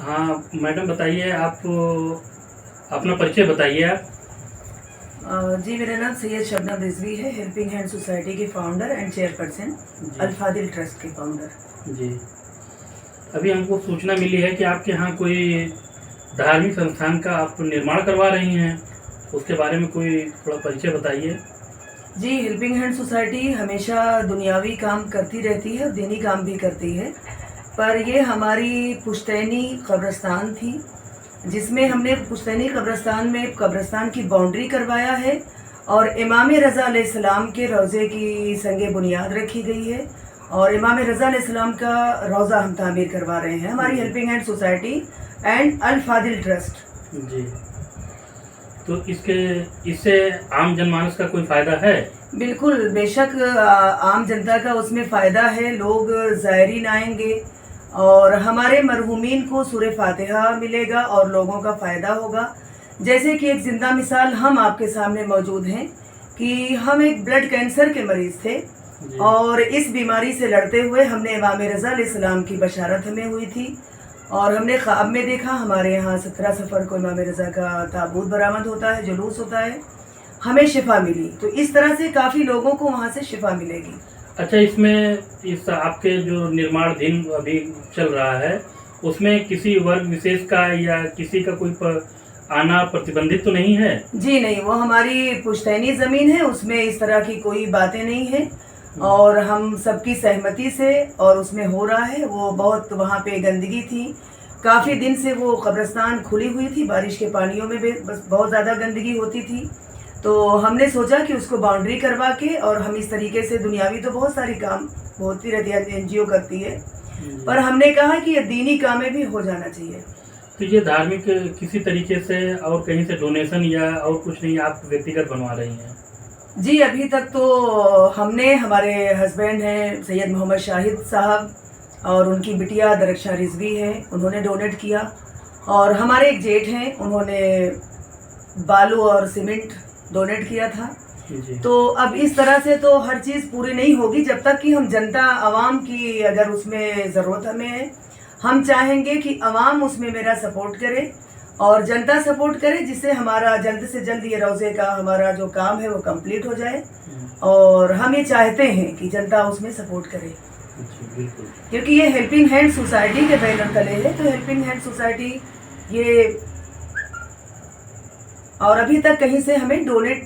हाँ मैडम, बताइए आप अपना परिचय बताइए आप। जी, मेरा नाम सैयद शबनम रिजवी है, हेल्पिंग हैंड सोसाइटी के फाउंडर एंड चेयरपर्सन, जी। अल्फादिल ट्रस्ट के फाउंडर। जी। अभी हमको सूचना मिली है कि आपके यहाँ कोई धार्मिक संस्थान का आप निर्माण करवा रही हैं, उसके बारे में कोई थोड़ा परिचय बताइए। जी, हेल्पिंग हैंड सोसाइटी हमेशा दुनियावी काम करती रहती है और दीनी काम भी करती है, पर ये हमारी पुश्तैनी कब्रिस्तान थी, जिसमें हमने पुश्तैनी कब्रिस्तान में कब्रिस्तान की बाउंड्री करवाया है और इमाम रज़ा अलैहिस्सलाम के रोज़े की संगे बुनियाद रखी गई है और इमाम रज़ा अलैहिस्सलाम का रोज़ा हम तामीर करवा रहे हैं, हमारी helping hand society and Al Fadil trust. जी। तो इससे आम जनमानस का कोई फ़ायदा है? बिल्कुल, बेशक आम जनता का उसमें फ़ायदा है, लोग ज़ायरीन आएंगे और हमारे मरहूमीन को सूरे फातिहा मिलेगा और लोगों का फ़ायदा होगा। जैसे कि एक ज़िंदा मिसाल हम आपके सामने मौजूद हैं कि हम एक ब्लड कैंसर के मरीज़ थे और इस बीमारी से लड़ते हुए हमने इमाम रज़ा अलैहिस्सलाम की बशारत हमें हुई थी और हमने ख्वाब में देखा हमारे यहाँ 17 सफ़र को इमाम रज़ा का ताबूत बरामद होता है, जुलूस होता है, हमें शिफा मिली। तो इस तरह से काफ़ी लोगों को वहाँ से शिफा मिलेगी। अच्छा, इसमें इस आपके जो निर्माणाधीन अभी चल रहा है, उसमें किसी वर्ग विशेष का या किसी का कोई आना प्रतिबंधित तो नहीं है? जी नहीं, वो हमारी पुश्तैनी ज़मीन है, उसमें इस तरह की कोई बातें नहीं है और हम सबकी सहमति से और उसमें हो रहा है। वो बहुत वहाँ पे गंदगी थी, काफ़ी दिन से वो कब्रिस्तान खुली हुई थी, बारिश के पानियों में भी बस बहुत ज़्यादा गंदगी होती थी, तो हमने सोचा कि उसको बाउंड्री करवा के और हम इस तरीके से दुनियावी तो बहुत सारी काम होती रहती है, एनजीओ करती है, पर हमने कहा कि ये दीनी कामें भी हो जाना चाहिए। तो ये धार्मिक किसी तरीके से और कहीं से डोनेशन या और कुछ नहीं, आप व्यक्तिगत बनवा रही हैं? जी, अभी तक तो हमने, हमारे हस्बैंड हैं सैयद मोहम्मद शाहिद साहब और उनकी बिटिया दरक्षा रिजवी है, उन्होंने डोनेट किया और हमारे एक जेठ हैं, उन्होंने बालू और सीमेंट डोनेट किया था। जी। तो अब इस तरह से तो हर चीज़ पूरी नहीं होगी जब तक कि हम जनता आवाम की अगर उसमें ज़रूरत हमें है, हम चाहेंगे कि आवाम उसमें मेरा सपोर्ट करे और जनता सपोर्ट करे, जिससे हमारा जल्द से जल्द ये रोज़े का हमारा जो काम है वो कंप्लीट हो जाए और हम ये चाहते हैं कि जनता उसमें सपोर्ट करे। जी, बिल्कुल। क्योंकि ये हेल्पिंग हैंड सोसाइटी के बैनर तले है, तो हेल्पिंग हैंड सोसाइटी ये और अभी तक कहीं से हमें डोनेट